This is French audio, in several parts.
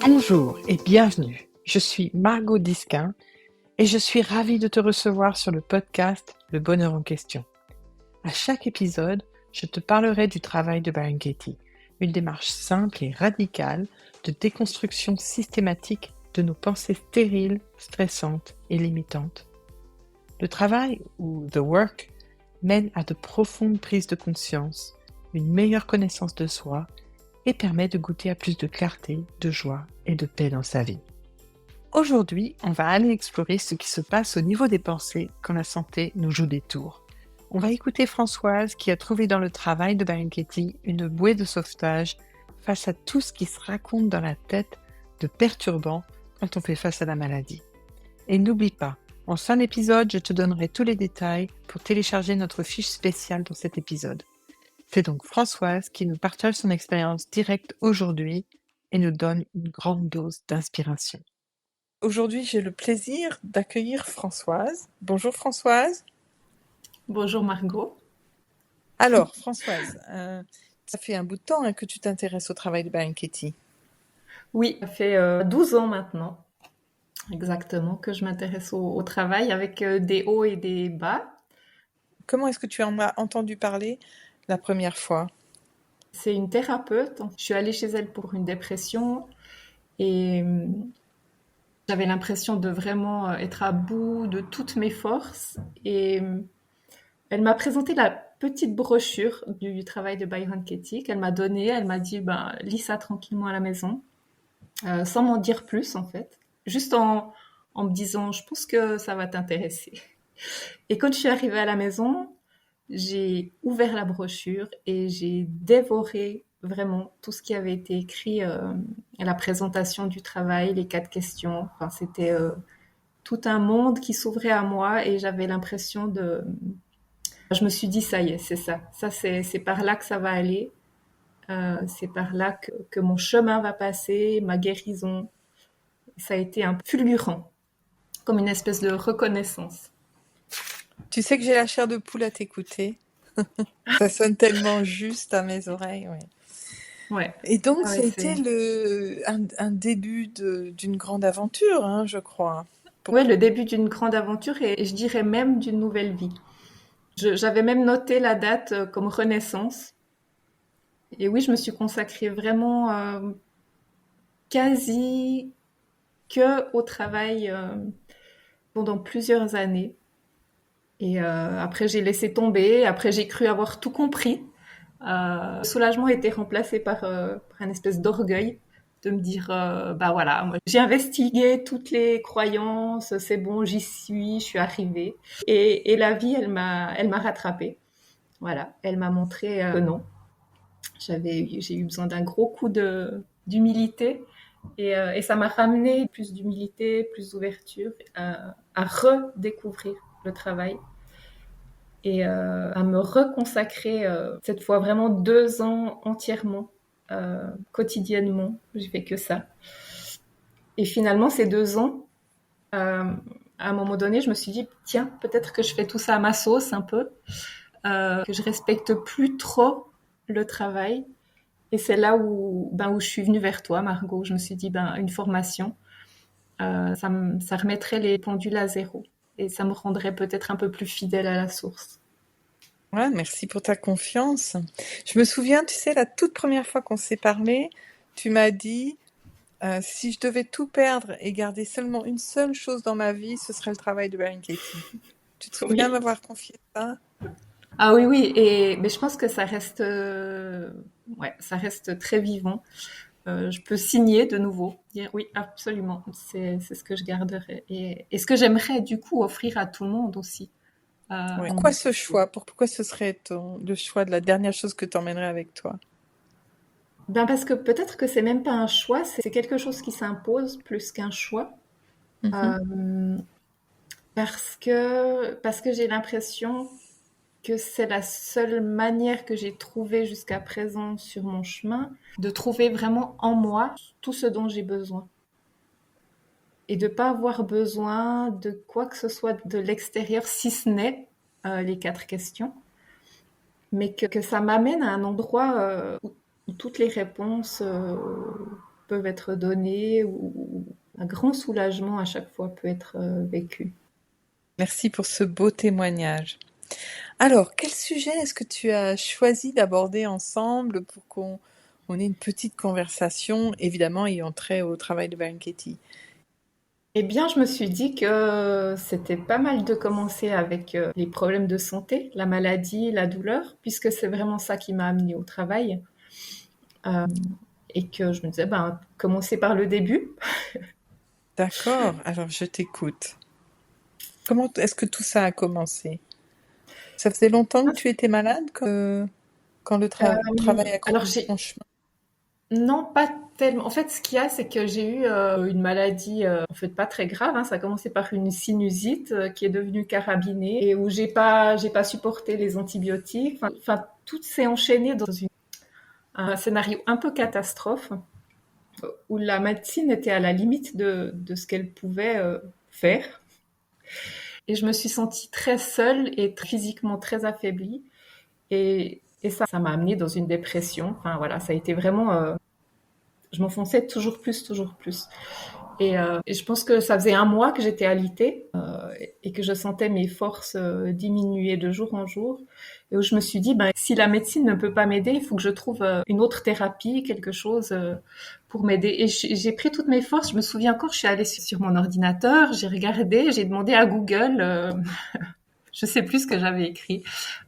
Bonjour et bienvenue. Je suis Margot Disquin et je suis ravie de te recevoir sur le podcast Le Bonheur en question. À chaque épisode, je te parlerai du travail de Byron Katie, une démarche simple et radicale de déconstruction systématique de nos pensées stériles, stressantes et limitantes. Le travail, ou the work, mène à de profondes prises de conscience, une meilleure connaissance de soi et permet de goûter à plus de clarté, de joie et de paix dans sa vie. Aujourd'hui, on va aller explorer ce qui se passe au niveau des pensées quand la santé nous joue des tours. On va écouter Françoise qui a trouvé dans le travail de Byron Katie une bouée de sauvetage face à tout ce qui se raconte dans la tête de perturbant quand on fait face à la maladie. Et n'oublie pas, en fin d'épisode, je te donnerai tous les détails pour télécharger notre fiche spéciale dans cet épisode. C'est donc Françoise qui nous partage son expérience directe aujourd'hui et nous donne une grande dose d'inspiration. Aujourd'hui, j'ai le plaisir d'accueillir Françoise. Bonjour Françoise. Bonjour Margot. Alors Françoise, ça fait un bout de temps que tu t'intéresses au travail de Byron Katie. Oui, ça fait 12 ans maintenant, exactement, que je m'intéresse au travail avec des hauts et des bas. Comment est-ce que tu en as entendu parler la première fois ? C'est une thérapeute. Je suis allée chez elle pour une dépression et j'avais l'impression de vraiment être à bout de toutes mes forces. Et elle m'a présenté la petite brochure du travail de Byron Katie qu'elle m'a donnée. Elle m'a dit, lis ça tranquillement à la maison, sans m'en dire plus en fait. Juste en me disant, je pense que ça va t'intéresser. Et quand je suis arrivée à la maison, j'ai ouvert la brochure et j'ai dévoré vraiment tout ce qui avait été écrit à la présentation du travail, les 4 questions. Enfin, c'était tout un monde qui s'ouvrait à moi et j'avais l'impression de... Je me suis dit, ça y est, c'est ça. Ça, c'est par là que ça va aller. C'est par là que mon chemin va passer, ma guérison. Ça a été un peu fulgurant, comme une espèce de reconnaissance. Tu sais que j'ai la chair de poule à t'écouter. Ça sonne tellement juste à mes oreilles. Ouais. Ouais. Et donc, Ouais, ça a été un début d'une grande aventure, hein, je crois. Ouais, le début d'une grande aventure et je dirais même d'une nouvelle vie. J'avais même noté la date comme renaissance. Et oui, je me suis consacrée vraiment quasi que au travail pendant plusieurs années. Et après, j'ai laissé tomber. Après, j'ai cru avoir tout compris. Le soulagement a été remplacé par une espèce d'orgueil de me dire, bah voilà, moi, j'ai investigué toutes les croyances, c'est bon, j'y suis, je suis arrivée. Et la vie, elle m'a rattrapée. Voilà, elle m'a montré que non. J'ai eu besoin d'un gros coup d'humilité et ça m'a ramené plus d'humilité, plus d'ouverture à redécouvrir le travail et à me reconsacrer cette fois vraiment 2 ans entièrement, quotidiennement. J'ai fait que ça. Et finalement, ces 2 ans, à un moment donné, je me suis dit, tiens, peut-être que je fais tout ça à ma sauce un peu, que je respecte plus trop le travail. Et c'est là où je suis venue vers toi, Margot. Je me suis dit, une formation, ça remettrait les pendules à zéro. Et ça me rendrait peut-être un peu plus fidèle à la source. Ouais, merci pour ta confiance. Je me souviens, tu sais, la toute première fois qu'on s'est parlé, tu m'as dit, si je devais tout perdre et garder seulement une seule chose dans ma vie, ce serait le travail de Byron Katie. Tu te souviens Oui. m'avoir confié ça ? Ah oui, oui. Mais je pense que ça reste, ça reste très vivant. Je peux signer de nouveau, dire oui, absolument. C'est ce que je garderai et ce que j'aimerais du coup offrir à tout le monde aussi. Ouais. En Pourquoi ce choix ? Pourquoi ce serait le choix de la dernière chose que tu emmènerais avec toi ? Parce que peut-être que c'est même pas un choix, c'est quelque chose qui s'impose plus qu'un choix. Euh, parce que j'ai l'impression que c'est la seule manière que j'ai trouvée jusqu'à présent sur mon chemin de trouver vraiment en moi tout ce dont j'ai besoin. Et de pas avoir besoin de quoi que ce soit de l'extérieur, si ce n'est les 4 questions. mais que ça m'amène à un endroit où toutes les réponses peuvent être données, où un grand soulagement à chaque fois peut être vécu. Merci pour ce beau témoignage. Alors, quel sujet est-ce que tu as choisi d'aborder ensemble pour qu'on ait une petite conversation, évidemment ayant trait au travail de Byron Katie? Eh bien, je me suis dit que c'était pas mal de commencer avec les problèmes de santé, la maladie, la douleur, puisque c'est vraiment ça qui m'a amenée au travail. Euh, et que je me disais, ben, commencer par le début. D'accord, alors je t'écoute. Comment est-ce que tout ça a commencé? Ça faisait longtemps que tu étais malade quand le travail a Alors, croisé ton chemin? non, pas tellement. En fait, ce qu'il y a, c'est que j'ai eu une maladie, en fait, pas très grave, hein. Ça a commencé par une sinusite qui est devenue carabinée et où j'ai pas supporté les antibiotiques. Tout s'est enchaîné dans un scénario un peu catastrophe où la médecine était à la limite de ce qu'elle pouvait faire. Et je me suis sentie très seule et physiquement très affaiblie. Et ça m'a amenée dans une dépression. Enfin voilà, ça a été vraiment je m'enfonçais toujours plus, toujours plus. Et je pense que ça faisait un mois que j'étais alitée et que je sentais mes forces diminuer de jour en jour. Et où je me suis dit, ben, si la médecine ne peut pas m'aider, il faut que je trouve une autre thérapie, quelque chose pour m'aider. Et j'ai pris toutes mes forces. Je me souviens encore, je suis allée sur mon ordinateur, j'ai regardé, j'ai demandé à Google. Je sais plus ce que j'avais écrit.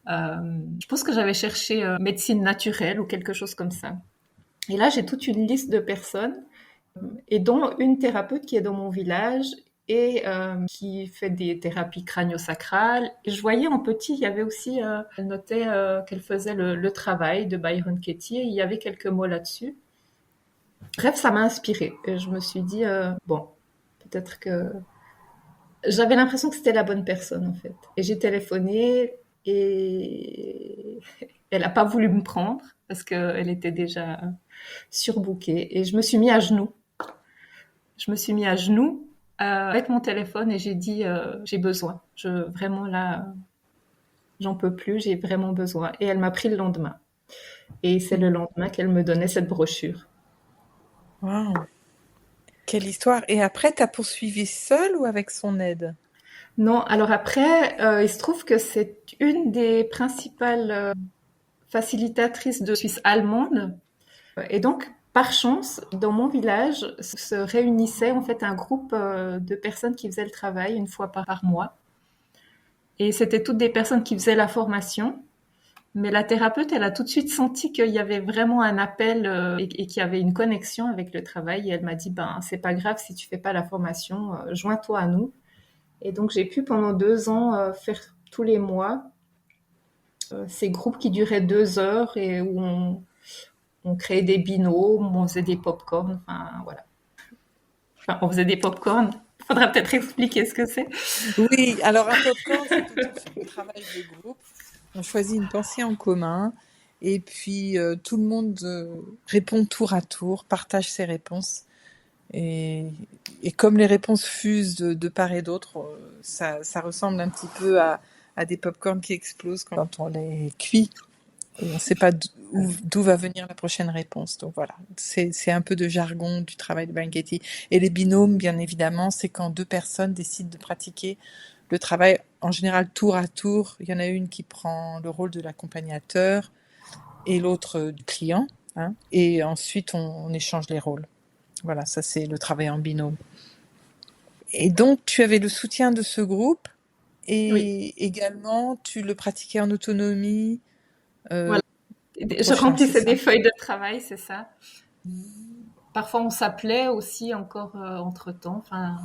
Je pense que j'avais cherché médecine naturelle ou quelque chose comme ça. Et là, j'ai toute une liste de personnes, et dont une thérapeute qui est dans mon village et qui fait des thérapies crânio-sacrales. Et je voyais en petit, il y avait aussi, elle notait qu'elle faisait le travail de Byron Katie, et il y avait quelques mots là-dessus. Bref, ça m'a inspirée. Et je me suis dit, bon, peut-être que... J'avais l'impression que c'était la bonne personne, en fait. Et j'ai téléphoné, et elle n'a pas voulu me prendre parce qu'elle était déjà surbookée. Et je me suis mis à genoux. Je me suis mis à genoux avec mon téléphone et j'ai dit j'ai besoin. Vraiment là, j'en peux plus, j'ai vraiment besoin. Et elle m'a pris le lendemain. Et c'est le lendemain qu'elle me donnait cette brochure. Waouh, quelle histoire! Et après, t'as poursuivi seule ou avec son aide? Non, alors après, il se trouve que c'est une des principales facilitatrices de Suisse allemande. Et donc, par chance, dans mon village, se réunissait en fait un groupe de personnes qui faisaient le travail une fois par mois. Et c'était toutes des personnes qui faisaient la formation. Mais la thérapeute, elle a tout de suite senti qu'il y avait vraiment un appel et qu'il y avait une connexion avec le travail. Et elle m'a dit, ben, c'est pas grave si tu fais pas la formation, joins-toi à nous. Et donc, j'ai pu pendant 2 ans faire tous les mois ces groupes qui duraient 2 heures et où on créait des binômes, on faisait des pop-corn, enfin, voilà. Enfin, on faisait des pop-corn. Faudra peut-être expliquer ce que c'est. Oui, alors un popcorn, c'est plutôt sur le travail de groupe. On choisit une pensée en commun et puis tout le monde répond tour à tour, partage ses réponses. Et, et comme les réponses fusent de part et d'autre, ça ressemble un petit peu à des pop-corn qui explosent quand on les cuit. Et on ne sait pas d'où va venir la prochaine réponse. Donc voilà, c'est un peu de jargon du travail de Byron Katie. Et les binômes, bien évidemment, c'est quand deux personnes décident de pratiquer le travail, en général tour à tour. Il y en a une qui prend le rôle de l'accompagnateur et l'autre du client. Hein, et ensuite, on échange les rôles. Voilà, ça c'est le travail en binôme. Et donc, tu avais le soutien de ce groupe Oui, et également, tu le pratiquais en autonomie voilà. au Je prochain, c'est remplissais ça? des feuilles de travail, c'est ça. Parfois, on s'appelait aussi encore entre-temps. Enfin,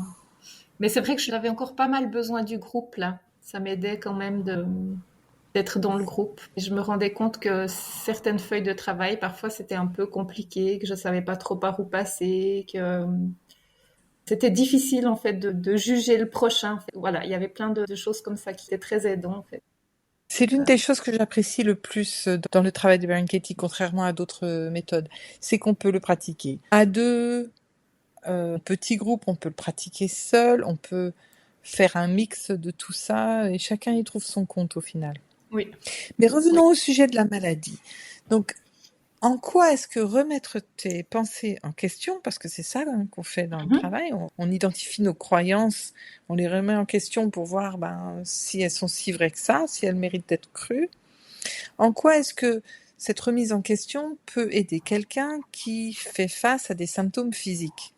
mais c'est vrai que j'avais encore pas mal besoin du groupe là. Ça m'aidait quand même d'être dans le groupe. Et je me rendais compte que certaines feuilles de travail, parfois, c'était un peu compliqué, que je savais pas trop par où passer, que c'était difficile en fait de juger le prochain. En fait. Voilà, il y avait plein de choses comme ça qui étaient très aidants en fait. C'est l'une des choses que j'apprécie le plus dans le travail de Byron Katie, contrairement à d'autres méthodes, c'est qu'on peut le pratiquer à deux, petits groupes, on peut le pratiquer seul, on peut faire un mix de tout ça et chacun y trouve son compte au final. Oui. Mais Oui. revenons au sujet de la maladie. Donc, en quoi est-ce que remettre tes pensées en question, parce que c'est ça qu'on fait dans le Mhm. travail, on identifie nos croyances, on les remet en question pour voir si elles sont si vraies que ça, si elles méritent d'être crues. En quoi est-ce que cette remise en question peut aider quelqu'un qui fait face à des symptômes physiques?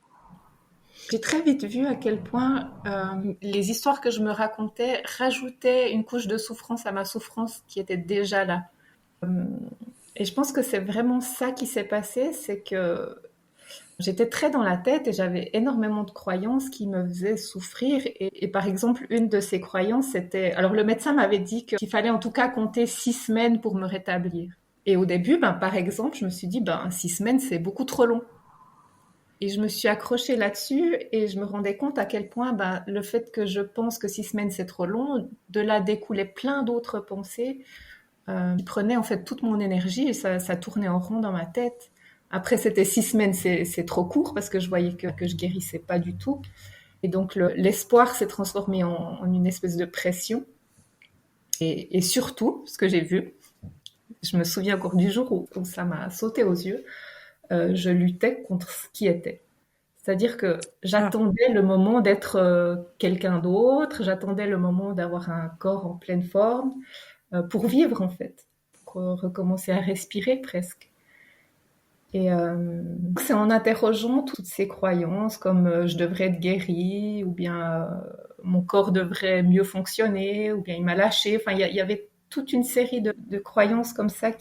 J'ai très vite vu à quel point les histoires que je me racontais rajoutaient une couche de souffrance à ma souffrance qui était déjà là. Et je pense que c'est vraiment ça qui s'est passé, c'est que j'étais très dans la tête et j'avais énormément de croyances qui me faisaient souffrir. Et par exemple, une de ces croyances, c'était... Alors le médecin m'avait dit qu'il fallait en tout cas compter 6 semaines pour me rétablir. Et au début, par exemple, je me suis dit, 6 semaines, c'est beaucoup trop long. Et je me suis accrochée là-dessus et je me rendais compte à quel point le fait que je pense que 6 semaines, c'est trop long, de là découlait plein d'autres pensées qui prenaient en fait toute mon énergie et ça tournait en rond dans ma tête. Après, c'était 6 semaines, c'est trop court parce que je voyais que je guérissais pas du tout. Et donc, l'espoir s'est transformé en une espèce de pression. Et surtout, ce que j'ai vu, je me souviens encore du jour où ça m'a sauté aux yeux, je luttais contre ce qui était. C'est-à-dire que Ah, j'attendais le moment d'être quelqu'un d'autre, j'attendais le moment d'avoir un corps en pleine forme pour vivre en fait, pour recommencer à respirer presque. Et c'est en interrogeant toutes ces croyances comme je devrais être guérie, ou bien mon corps devrait mieux fonctionner, ou bien il m'a lâché. Enfin, il y avait toute une série de croyances comme ça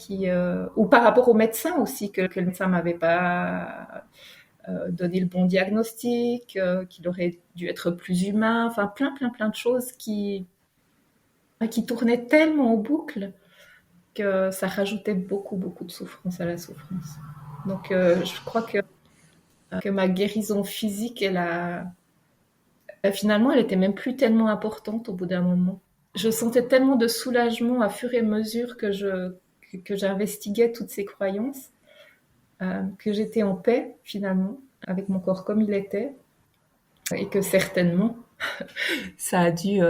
ou par rapport au médecin aussi, que le médecin m'avait pas donné le bon diagnostic, qu'il aurait dû être plus humain. Enfin, plein de choses qui tournaient tellement en boucle que ça rajoutait beaucoup de souffrance à la souffrance. Donc, je crois que ma guérison physique, finalement, elle était même plus tellement importante au bout d'un moment. Je sentais tellement de soulagement à fur et à mesure que j'investiguais toutes ces croyances, que j'étais en paix finalement avec mon corps comme il était, et que certainement ça a dû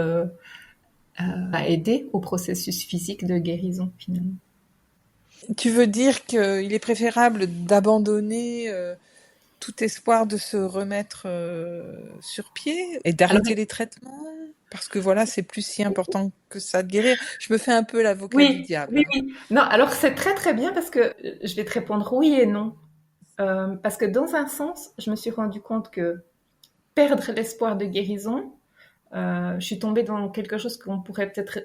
aider au processus physique de guérison finalement. tu veux dire qu'il est préférable d'abandonner tout espoir de se remettre sur pied et Alors d'arrêter les traitements? Parce que voilà, c'est plus si important que ça de guérir. Je me fais un peu l'avocat du oui, diable, oui, hein. oui. Non, alors c'est très bien parce que je vais te répondre oui et non. Parce que dans un sens, je me suis rendu compte que perdre l'espoir de guérison, je suis tombée dans quelque chose qu'on pourrait peut-être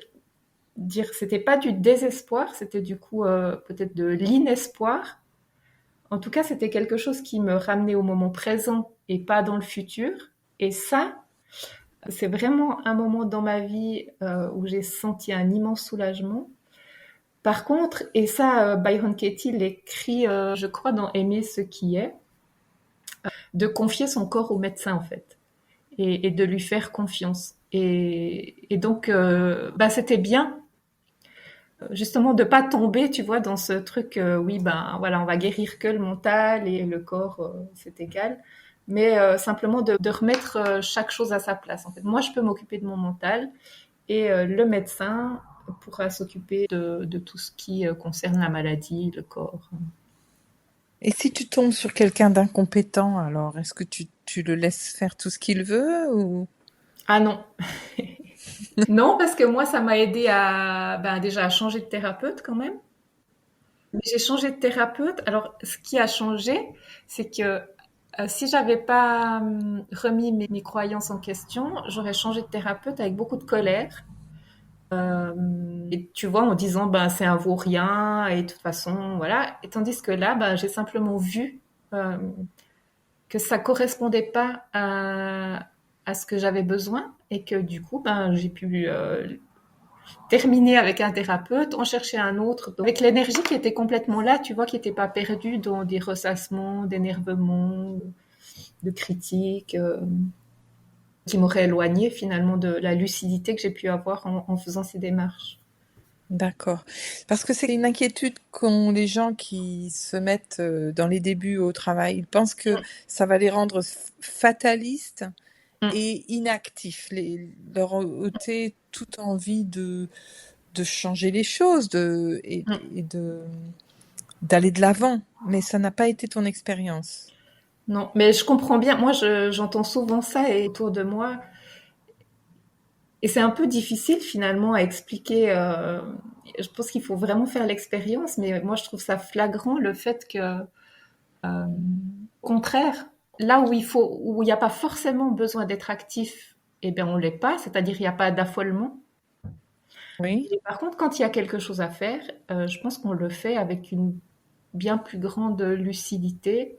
dire, c'était pas du désespoir, c'était du coup peut-être de l'inespoir. En tout cas, c'était quelque chose qui me ramenait au moment présent et pas dans le futur. Et ça, c'est vraiment un moment dans ma vie où j'ai senti un immense soulagement. Par contre, et ça, Byron Katie l'écrit, je crois, dans Aimer ce qui est, de confier son corps au médecin en fait et de lui faire confiance. Et donc, c'était bien justement de pas tomber, tu vois, dans ce truc. Oui, voilà, on va guérir que le mental et le corps, c'est égal. Mais simplement de remettre chaque chose à sa place. En fait, moi, je peux m'occuper de mon mental et le médecin pourra s'occuper de tout ce qui concerne la maladie, le corps. Et si tu tombes sur quelqu'un d'incompétent, alors est-ce que tu le laisses faire tout ce qu'il veut ou... Ah non, non, parce que moi, ça m'a aidé déjà à changer de thérapeute quand même. Mais j'ai changé de thérapeute. Alors, ce qui a changé, c'est que si j'avais pas remis mes croyances en question, j'aurais changé de thérapeute avec beaucoup de colère. Et tu vois, en disant, c'est un vaut-rien, et de toute façon, voilà. Et tandis que là, j'ai simplement vu euh, que ça correspondait pas à ce que j'avais besoin, et que du coup, j'ai pu terminer avec un thérapeute, en chercher un autre, avec l'énergie qui était complètement là, tu vois, qui n'était pas perdue dans des ressassements, d'énervements, de critiques, qui m'auraient éloignée finalement de la lucidité que j'ai pu avoir en faisant ces démarches. D'accord. Parce que c'est une inquiétude qu'ont les gens qui se mettent dans les débuts au travail. Ils pensent que ça va les rendre fatalistes Mm. et inactifs, leur ôter toute envie de de changer les choses, Mm. et d'aller de l'avant. Mais ça n'a pas été ton expérience. Non, mais je comprends bien. Moi, j'entends souvent ça et autour de moi. Et c'est un peu difficile finalement à expliquer. Je pense qu'il faut vraiment faire l'expérience, mais moi, je trouve ça flagrant le fait que, au contraire, là où il n'y a pas forcément besoin d'être actif, eh bien, on l'est pas. C'est-à-dire, il n'y a pas d'affolement. Oui. Et par contre, quand il y a quelque chose à faire, je pense qu'on le fait avec une bien plus grande lucidité.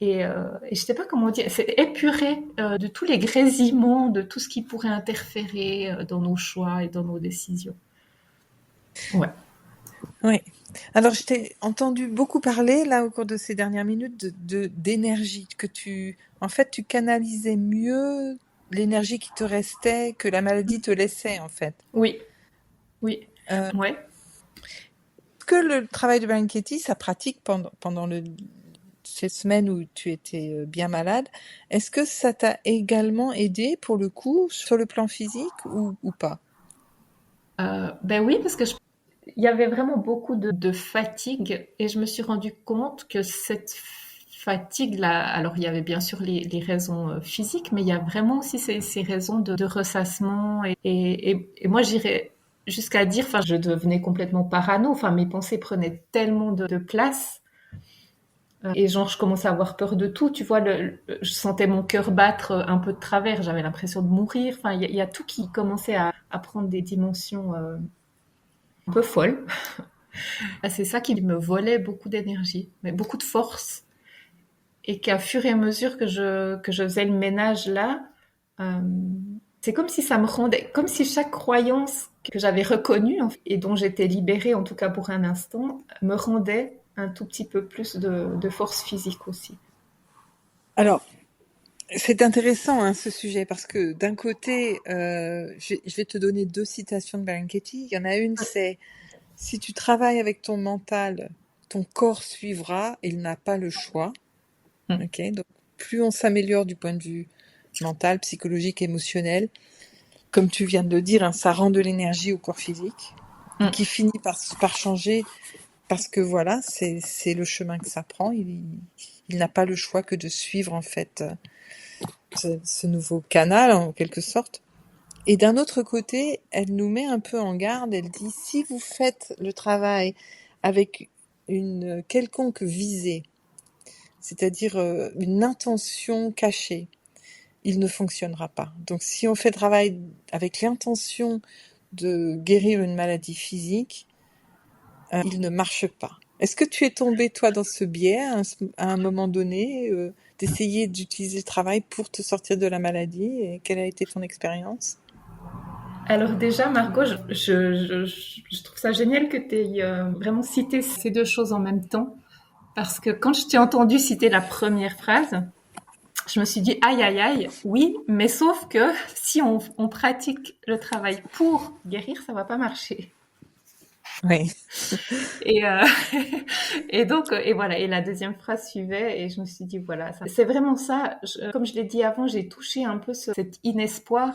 Et je sais pas comment dire, c'est épuré de tous les grésillements, de tout ce qui pourrait interférer dans nos choix et dans nos décisions. Ouais. Oui. Alors, je t'ai entendu beaucoup parler, là, au cours de ces dernières minutes, d'énergie, en fait, tu canalisais mieux l'énergie qui te restait que la maladie te laissait, en fait. Oui, oui, Euh, ouais. Est-ce que le travail de Blanchetti, sa pratique pendant ces semaines où tu étais bien malade, est-ce que ça t'a également aidé, pour le coup, sur le plan physique ou pas? Ben oui, parce que il y avait vraiment beaucoup de fatigue et je me suis rendu compte que cette fatigue-là, alors il y avait bien sûr les raisons physiques, mais il y a vraiment aussi ces raisons de ressassement et moi j'irais jusqu'à dire, enfin je devenais complètement parano, enfin mes pensées prenaient tellement de place et genre je commençais à avoir peur de tout, tu vois, je sentais mon cœur battre un peu de travers, j'avais l'impression de mourir, enfin il y a tout qui commençait à prendre des dimensions un peu folles. Ah, c'est ça qui me volait beaucoup d'énergie, mais beaucoup de force. Et qu'à fur et à mesure que je faisais le ménage là, euh, c'est comme si ça me rendait, comme si chaque croyance que j'avais reconnue et dont j'étais libérée, en tout cas pour un instant, me rendait un tout petit peu plus de force physique aussi. Alors, c'est intéressant, hein, ce sujet, parce que d'un côté, je vais te donner deux citations de Blanchetti. Il y en a une, c'est: si tu travailles avec ton mental, ton corps suivra, il n'a pas le choix. Mm. Ok, donc plus on s'améliore du point de vue mental, psychologique, émotionnel, comme tu viens de le dire, hein, ça rend de l'énergie au corps physique, Mm. qui finit par changer, parce que voilà, c'est le chemin que ça prend. Il n'a pas le choix que de suivre, en fait, ce nouveau canal, en quelque sorte. Et d'un autre côté, elle nous met un peu en garde. Elle dit: si vous faites le travail avec une quelconque visée, c'est-à-dire une intention cachée, il ne fonctionnera pas. Donc si on fait le travail avec l'intention de guérir une maladie physique, il ne marche pas. Est-ce que tu es tombé, toi, dans ce biais à un moment donné, d'essayer d'utiliser le travail pour te sortir de la maladie, et quelle a été ton expérience? Alors déjà, Margot, je trouve ça génial que tu aies vraiment cité ces deux choses en même temps, parce que quand je t'ai entendu citer la première phrase, je me suis dit, aïe, aïe, aïe, oui, mais sauf que si on pratique le travail pour guérir, ça va pas marcher. Oui. Et, et donc, et voilà, et la deuxième phrase suivait, et je me suis dit, voilà, c'est vraiment ça. Comme je l'ai dit avant, j'ai touché un peu cet inespoir.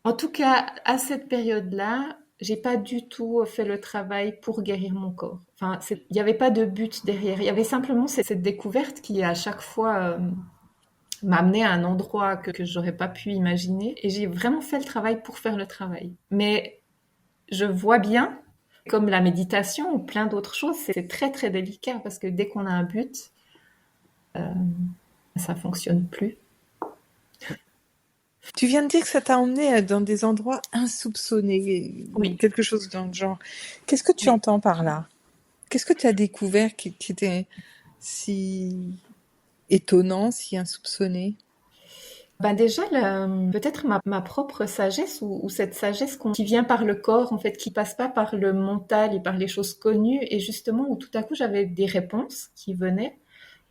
En tout cas, à cette période-là, j'ai pas du tout fait le travail pour guérir mon corps. Enfin, il n'y avait pas de but derrière. Il y avait simplement cette découverte qui, à chaque fois, m'a amené à un endroit que j'aurais pas pu imaginer. Et j'ai vraiment fait le travail pour faire le travail. Mais je vois bien, comme la méditation ou plein d'autres choses, c'est très très délicat parce que dès qu'on a un but, ça fonctionne plus. Tu viens de dire que ça t'a emmené dans des endroits insoupçonnés, ou Oui. quelque chose dans le genre. Qu'est-ce que tu Oui. entends par là? Qu'est-ce que tu as découvert qui était si étonnant, si insoupçonné? Ben déjà, peut-être ma propre sagesse ou cette sagesse qui vient par le corps, en fait, qui passe pas par le mental et par les choses connues, et justement où tout à coup j'avais des réponses qui venaient,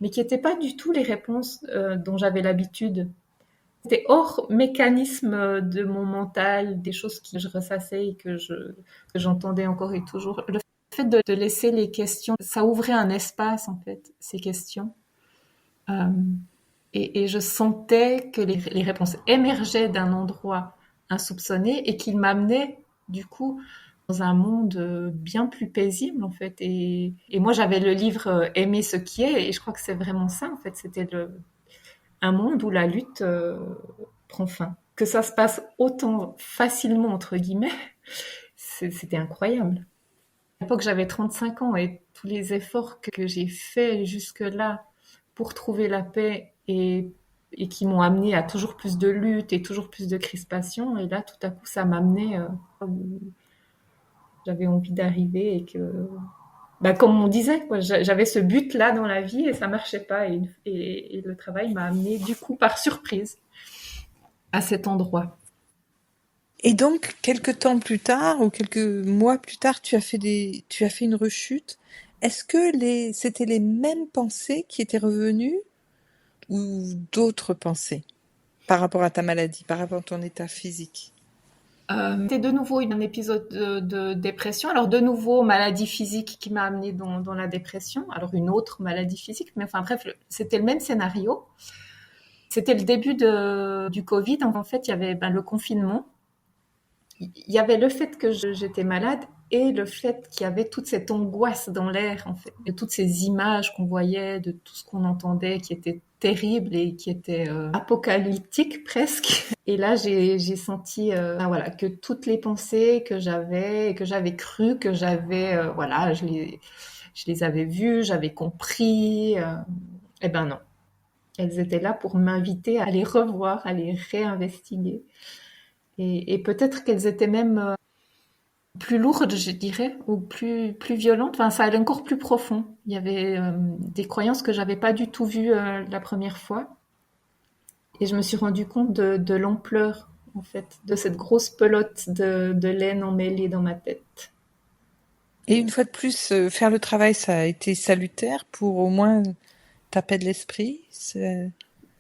mais qui n'étaient pas du tout les réponses dont j'avais l'habitude. C'était hors mécanisme de mon mental, des choses que je ressassais et que j'entendais encore et toujours. Le fait de laisser les questions, ça ouvrait un espace en fait, ces questions. Euh, et je sentais que les réponses émergeaient d'un endroit insoupçonné et qu'ils m'amenaient du coup dans un monde bien plus paisible en fait. Et moi j'avais le livre Aimer ce qui est et je crois que c'est vraiment ça en fait. C'était un monde où la lutte prend fin. Que ça se passe autant facilement entre guillemets, c'était incroyable. À l'époque j'avais 35 ans et tous les efforts que j'ai faits jusque-là pour trouver la paix et qui m'ont amené à toujours plus de lutte et toujours plus de crispation. Et là, tout à coup, ça m'amenait où j'avais envie d'arriver et que, bah, comme on disait, quoi, j'avais ce but-là dans la vie et ça marchait pas. Et le travail m'a amené, du coup, par surprise, à cet endroit. Et donc, quelques temps plus tard ou quelques mois plus tard, tu as fait une rechute. Est-ce que c'était les mêmes pensées qui étaient revenues ou d'autres pensées par rapport à ta maladie, par rapport à ton état physique? C'était de nouveau un épisode de dépression. Alors, de nouveau, maladie physique qui m'a amené dans la dépression. Alors, une autre maladie physique, mais enfin, bref, c'était le même scénario. C'était le début du Covid. En fait, il y avait le confinement. Il y avait le fait que j'étais malade et le fait qu'il y avait toute cette angoisse dans l'air, en fait, de toutes ces images qu'on voyait, de tout ce qu'on entendait qui était terrible et qui était apocalyptique presque. Et là, j'ai senti voilà, que toutes les pensées que j'avais crues, que j'avais, voilà, je les avais vues, j'avais compris. Eh ben non, elles étaient là pour m'inviter à les revoir, à les réinvestiguer. Et peut-être qu'elles étaient même plus lourde, je dirais, ou plus violente. Enfin, ça allait encore plus profond. Il y avait des croyances que j'avais pas du tout vues la première fois. Et je me suis rendu compte de l'ampleur, en fait, de cette grosse pelote de laine emmêlée dans ma tête. Et une fois de plus, faire le travail, ça a été salutaire pour au moins taper de l'esprit.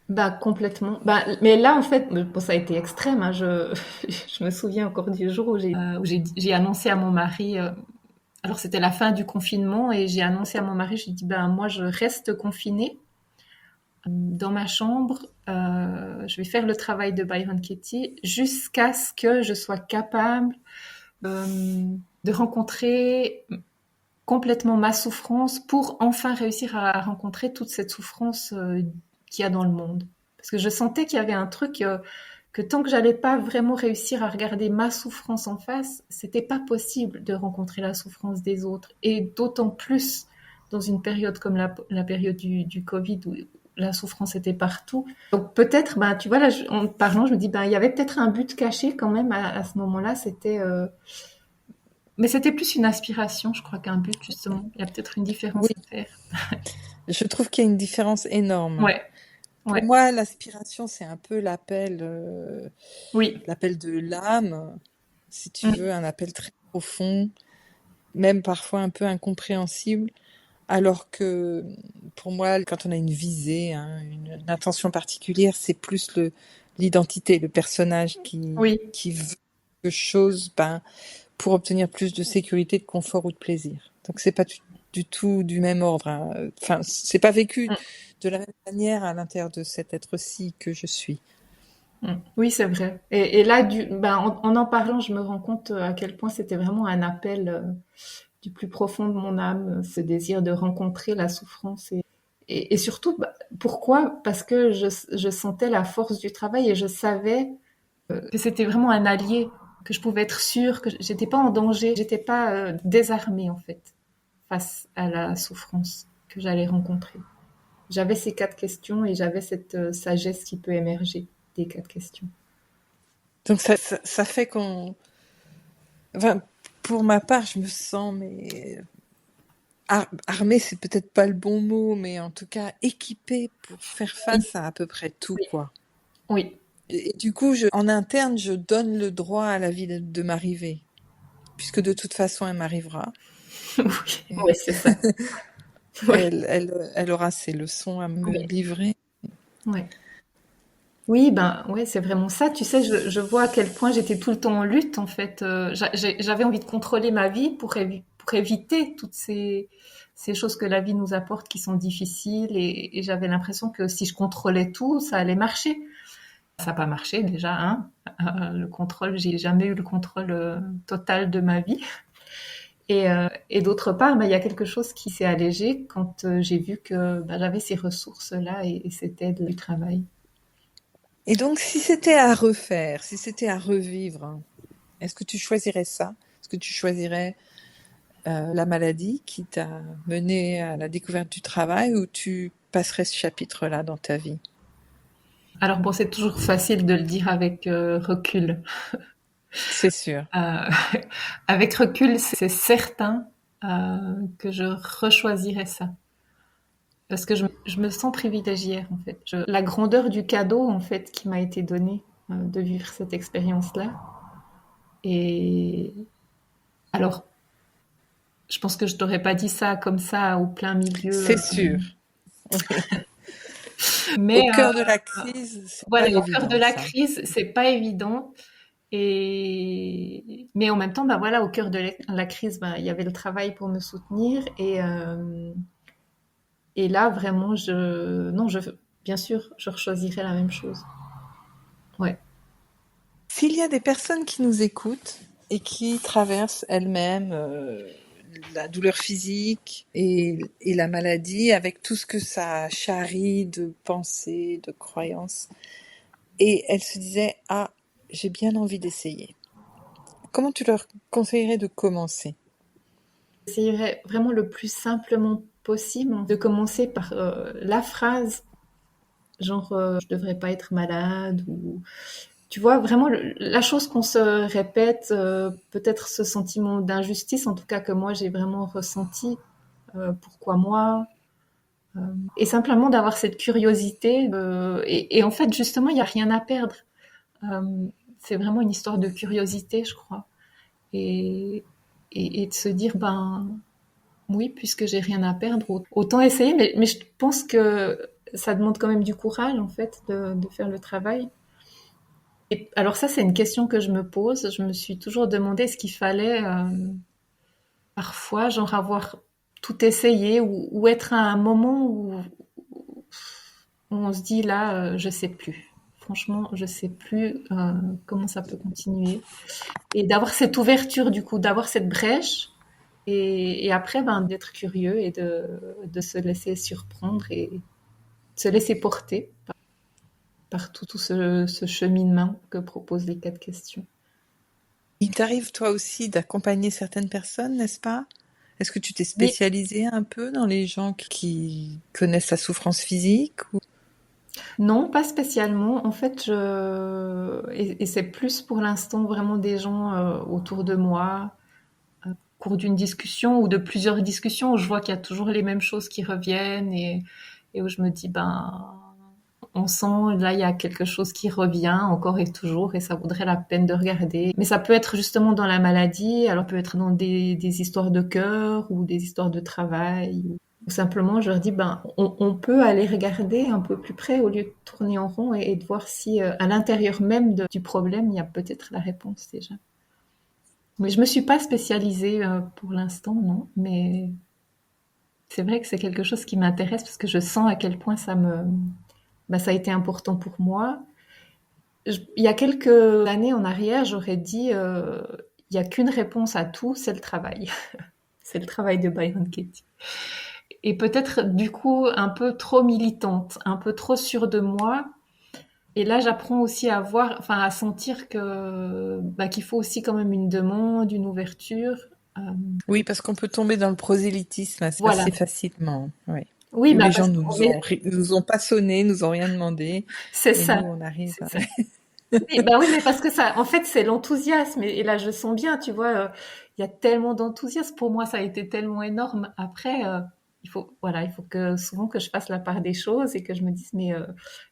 Bah, complètement. Bah, mais là, en fait, bon, ça a été extrême. Hein. Je me souviens encore du jour où j'ai annoncé à mon mari. Alors, c'était la fin du confinement et j'ai annoncé à mon mari, j'ai dit, ben, moi, je reste confinée dans ma chambre. Je vais faire le travail de Byron Katie jusqu'à ce que je sois capable de rencontrer complètement ma souffrance pour enfin réussir à rencontrer toute cette souffrance qu'il y a dans le monde. Parce que je sentais qu'il y avait un truc que tant que j'allais pas vraiment réussir à regarder ma souffrance en face, c'était pas possible de rencontrer la souffrance des autres. Et d'autant plus dans une période comme la période du Covid où la souffrance était partout. Donc peut-être, ben, tu vois, là, en parlant, je me dis, ben, il y avait peut-être un but caché quand même à ce moment-là. Mais c'était plus une aspiration, je crois, qu'un but, justement. Il y a peut-être une différence Oui, à faire. je trouve qu'il y a une différence énorme. Ouais, Pour ouais, moi, l'aspiration, c'est un peu oui. l'appel de l'âme, si tu Mm. veux, un appel très profond, même parfois un peu incompréhensible. Alors que pour moi, quand on a une visée, hein, une intention particulière, c'est plus l'identité, le personnage Oui. qui veut quelque chose pour obtenir plus de sécurité, de confort ou de plaisir. Donc c'est pas du tout du même ordre. Hein. Enfin, c'est pas vécu Mm. de la même manière à l'intérieur de cet être-ci que je suis. Mm. Oui, c'est vrai. Et là, en parlant, je me rends compte à quel point c'était vraiment un appel du plus profond de mon âme, ce désir de rencontrer la souffrance. Et surtout, bah, pourquoi? Parce que je sentais la force du travail et je savais que c'était vraiment un allié, que je pouvais être sûre que j'étais pas en danger, j'étais pas désarmée en fait face à la souffrance que j'allais rencontrer. J'avais ces 4 questions et j'avais cette sagesse qui peut émerger des 4 questions. Donc ça fait qu'on... Enfin, pour ma part, je me sens armée, c'est peut-être pas le bon mot, mais en tout cas équipée pour faire Oui, face à peu près tout, oui, quoi. oui. Et du coup, en interne, je donne le droit à la vie de m'arriver, puisque de toute façon, elle m'arrivera. Oui, Et oui, c'est ça. Oui, elle aura ses leçons à me oui, livrer. oui. Oui, ben ouais, c'est vraiment ça. Tu sais, je vois à quel point j'étais tout le temps en lutte, en fait. J'avais envie de contrôler ma vie pour éviter toutes ces choses que la vie nous apporte qui sont difficiles. Et j'avais l'impression que si je contrôlais tout, ça allait marcher. Ça n'a pas marché déjà, hein. Le contrôle, j'ai jamais eu le contrôle total de ma vie. Et d'autre part, il y a quelque chose qui s'est allégé quand j'ai vu que j'avais ces ressources-là et c'était du travail. Et donc, si c'était à refaire, si c'était à revivre, hein, est-ce que tu choisirais ça? Est-ce que tu choisirais la maladie qui t'a mené à la découverte du travail ou tu passerais ce chapitre-là dans ta vie? Alors bon, c'est toujours facile de le dire avec recul. C'est sûr. Euh, avec recul, c'est certain que je rechoisirais ça. Parce que je me sens privilégiée, en fait. La grandeur du cadeau, en fait, qui m'a été donné de vivre cette expérience-là. Et alors, je pense que je t'aurais pas dit ça comme ça au plein milieu. C'est sûr. Oui. Mais Au cœur de la crise, c'est pas voilà, au cœur de évident, la ça. crise, c'est pas évident. Mais en même temps, voilà, au cœur de la crise, il y avait le travail pour me soutenir. Et là, vraiment, non, bien sûr, je choisirais la même chose. Ouais. S'il y a des personnes qui nous écoutent et qui traversent elles-mêmes la douleur physique et la maladie avec tout ce que ça charrie de pensées, de croyances, et elles se disaient « Ah, j'ai bien envie d'essayer ». Comment tu leur conseillerais de commencer? J'essayerais vraiment le plus simplement possible de commencer par la phrase, genre je devrais pas être malade ou tu vois vraiment la chose qu'on se répète, peut-être ce sentiment d'injustice, en tout cas que moi j'ai vraiment ressenti. Pourquoi moi? Et simplement d'avoir cette curiosité. Et en fait, justement, il n'y a rien à perdre. Euh, c'est vraiment une histoire de curiosité, je crois. Et, et de se dire, oui, puisque j'ai rien à perdre, autant essayer. Mais je pense que ça demande quand même du courage, en fait, de faire le travail. Et alors ça, c'est une question que je me pose. Je me suis toujours demandé ce qu'il fallait parfois, genre avoir tout essayé ou être à un moment où on se dit là, je sais plus. Franchement, je sais plus comment ça peut continuer. Et d'avoir cette ouverture du coup, d'avoir cette brèche et après d'être curieux et de se laisser surprendre et de se laisser porter par tout ce cheminement que proposent les 4 questions. Il t'arrive toi aussi d'accompagner certaines personnes, n'est-ce pas? Est-ce que tu t'es Oui, spécialisée un peu dans les gens qui connaissent la souffrance physique ou... non, pas spécialement. En fait, et c'est plus pour l'instant vraiment des gens autour de moi, au cours d'une discussion ou de plusieurs discussions où je vois qu'il y a toujours les mêmes choses qui reviennent et où je me dis, on sent, là, il y a quelque chose qui revient encore et toujours et ça vaudrait la peine de regarder. Mais ça peut être justement dans la maladie, alors peut être dans des histoires de cœur ou des histoires de travail. Ou simplement, je leur dis, on peut aller regarder un peu plus près au lieu de tourner en rond et de voir si à l'intérieur même du problème, il y a peut-être la réponse déjà. Mais je me suis pas spécialisée pour l'instant, non. Mais c'est vrai que c'est quelque chose qui m'intéresse parce que je sens à quel point ça a été important pour moi. Il y a quelques années en arrière, j'aurais dit, il y a qu'une réponse à tout, c'est le travail. C'est le travail de Byron Katie. Et peut-être du coup un peu trop militante, un peu trop sûre de moi. Et là, j'apprends aussi à voir, enfin à sentir que qu'il faut aussi quand même une demande, une ouverture. Euh, Oui, parce qu'on peut tomber dans le prosélytisme voilà. assez facilement. Oui. Oui, Où les gens parce qu'on est, nous ont pas sonné, nous ont rien demandé, c'est et nous ça, on arrive. c'est ça. Oui, oui, mais parce que ça, en fait, c'est l'enthousiasme. Et là, je sens bien, tu vois, il y a tellement d'enthousiasme. Pour moi, ça a été tellement énorme. Après, voilà, il faut que souvent que je fasse la part des choses et que je me dise, mais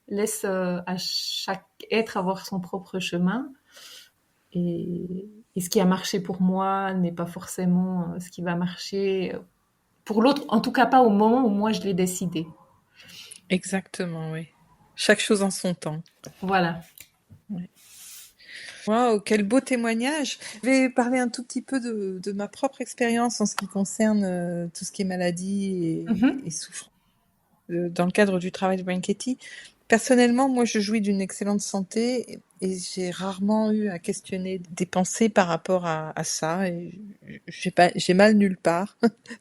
laisse à chaque être avoir son propre chemin. Et ce qui a marché pour moi n'est pas forcément ce qui va marcher pour l'autre. En tout cas, pas au moment où moi je l'ai décidé. Exactement, oui. Chaque chose en son temps. Voilà. Ouais. Waouh, quel beau témoignage. Je vais parler un tout petit peu de ma propre expérience en ce qui concerne tout ce qui est maladie Mhm. et souffrance dans le cadre du travail de Brian Katie. Personnellement, moi, je jouis d'une excellente santé et j'ai rarement eu à questionner des pensées par rapport à ça. Et j'ai mal nulle part,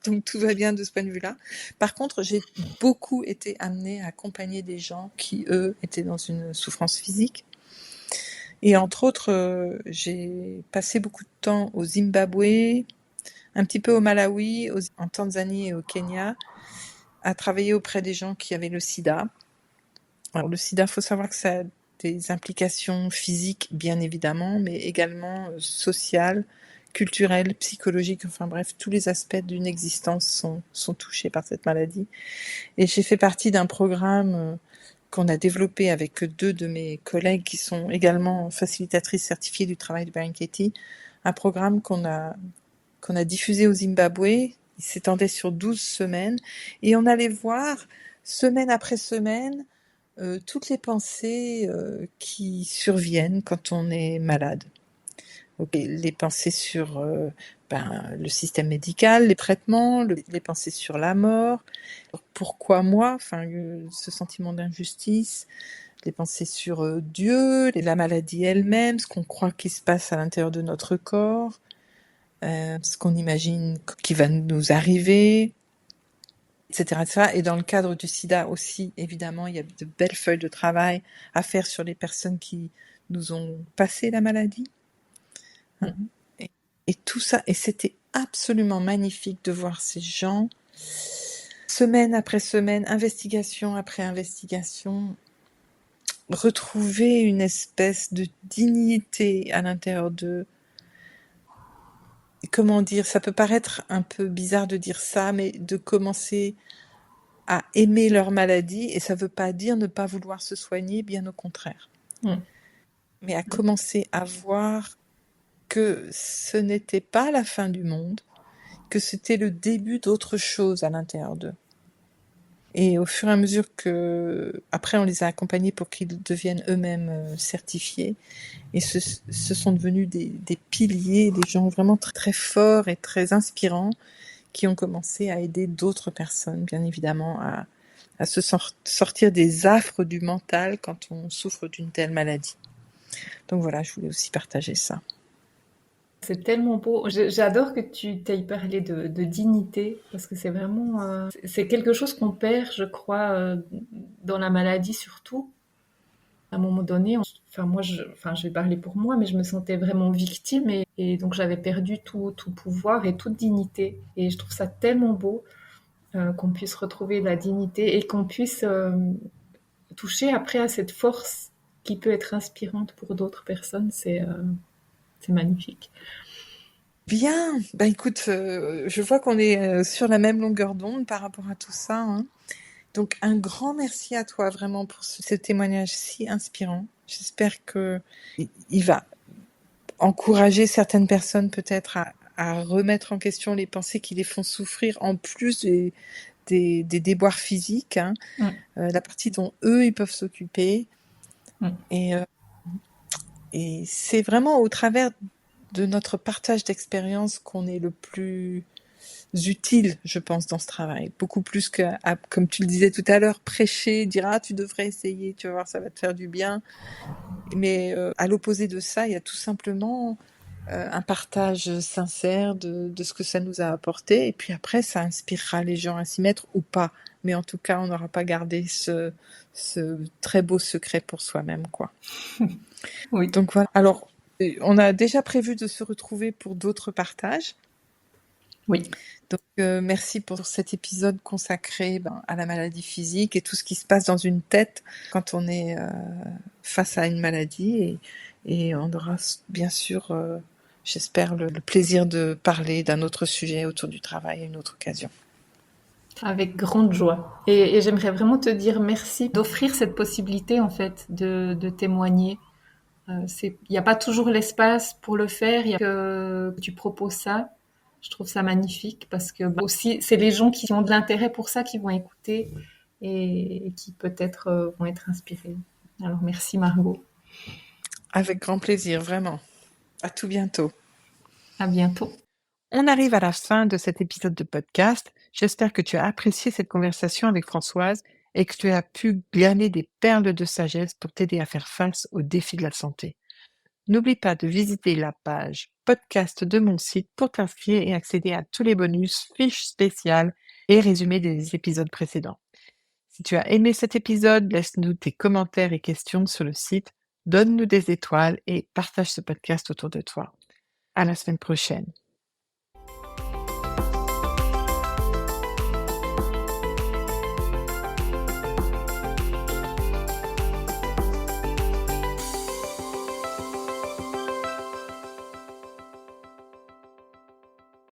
donc tout va bien de ce point de vue-là. Par contre, j'ai beaucoup été amenée à accompagner des gens qui, eux, étaient dans une souffrance physique. Et entre autres, j'ai passé beaucoup de temps au Zimbabwe, un petit peu au Malawi, en Tanzanie et au Kenya, à travailler auprès des gens qui avaient le sida. Alors le sida, faut savoir que ça a des implications physiques, bien évidemment, mais également sociales, culturelles, psychologiques, enfin bref, tous les aspects d'une existence sont touchés par cette maladie. Et j'ai fait partie d'un programme qu'on a développé avec 2 de mes collègues qui sont également facilitatrices certifiées du travail de Katie, un programme qu'on a diffusé au Zimbabwe. Il s'étendait sur 12 semaines et on allait voir semaine après semaine toutes les pensées qui surviennent quand on est malade. Okay. Les pensées sur le système médical, les traitements, les pensées sur la mort, pourquoi moi, ce sentiment d'injustice, les pensées sur Dieu, la maladie elle-même, ce qu'on croit qui se passe à l'intérieur de notre corps, ce qu'on imagine qui va nous arriver, etc., etc. Et dans le cadre du sida aussi, évidemment, il y a de belles feuilles de travail à faire sur les personnes qui nous ont passé la maladie. Et tout ça, et c'était absolument magnifique de voir ces gens, semaine après semaine, investigation après investigation, retrouver une espèce de dignité à l'intérieur d'eux. Comment dire, ça peut paraître un peu bizarre de dire ça, mais de commencer à aimer leur maladie, et ça ne veut pas dire ne pas vouloir se soigner, bien au contraire. Mais à commencer à voir que ce n'était pas la fin du monde, que c'était le début d'autre chose à l'intérieur d'eux. Et au fur et à mesure que, après on les a accompagnés pour qu'ils deviennent eux-mêmes certifiés, et ce sont devenus des piliers, des gens vraiment très, très forts et très inspirants, qui ont commencé à aider d'autres personnes, bien évidemment, à se sortir des affres du mental quand on souffre d'une telle maladie. Donc voilà, je voulais aussi partager ça. C'est tellement beau. J'adore que tu t'aies parlé de dignité, parce que c'est vraiment... c'est quelque chose qu'on perd, je crois, dans la maladie surtout. À un moment donné, je vais parler pour moi, mais je me sentais vraiment victime et donc j'avais perdu tout pouvoir et toute dignité. Et je trouve ça tellement beau qu'on puisse retrouver la dignité et qu'on puisse toucher après à cette force qui peut être inspirante pour d'autres personnes. C'est magnifique. Bien, écoute, je vois qu'on est sur la même longueur d'onde par rapport à tout ça. Hein. Donc un grand merci à toi vraiment pour ce témoignage si inspirant. J'espère qu'il va encourager certaines personnes peut-être à remettre en question les pensées qui les font souffrir en plus des déboires physiques, hein, la partie dont eux ils peuvent s'occuper. Et c'est vraiment au travers de notre partage d'expérience qu'on est le plus utile, je pense, dans ce travail. Beaucoup plus que, comme tu le disais tout à l'heure, prêcher, dire « Ah, tu devrais essayer, tu vas voir, ça va te faire du bien ». Mais à l'opposé de ça, il y a tout simplement un partage sincère de ce que ça nous a apporté. Et puis après, ça inspirera les gens à s'y mettre ou pas. Mais en tout cas, on n'aura pas gardé ce très beau secret pour soi-même, quoi. Oui. Donc voilà. Alors, on a déjà prévu de se retrouver pour d'autres partages. Oui. Donc, merci pour cet épisode consacré à la maladie physique et tout ce qui se passe dans une tête quand on est face à une maladie. Et on aura bien sûr, j'espère, le plaisir de parler d'un autre sujet autour du travail à une autre occasion. Avec grande joie. Et j'aimerais vraiment te dire merci d'offrir cette possibilité, en fait, de témoigner. Il n'y a pas toujours l'espace pour le faire. Il y a que tu proposes ça. Je trouve ça magnifique parce que aussi, c'est les gens qui ont de l'intérêt pour ça qui vont écouter et qui peut-être vont être inspirés. Alors, merci Margot. Avec grand plaisir, vraiment. À tout bientôt. À bientôt. On arrive à la fin de cet épisode de podcast. J'espère que tu as apprécié cette conversation avec Françoise et que tu as pu glaner des perles de sagesse pour t'aider à faire face aux défis de la santé. N'oublie pas de visiter la page podcast de mon site pour t'inscrire et accéder à tous les bonus, fiches spéciales et résumés des épisodes précédents. Si tu as aimé cet épisode, laisse-nous tes commentaires et questions sur le site, donne-nous des étoiles et partage ce podcast autour de toi. À la semaine prochaine.